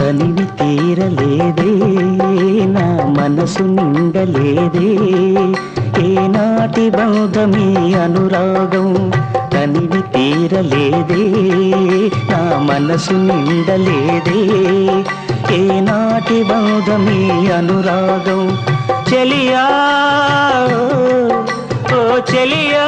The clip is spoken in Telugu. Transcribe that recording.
తనివి తీరలేదే నా మనసు నిండలేదే ఏనాటి బంధమీ అనురాగం తనివి తీరలేదే నా మనసు నిండలేదే ఏనాటి బంధమీ అనురాగం చెలియా ఓ చెలియా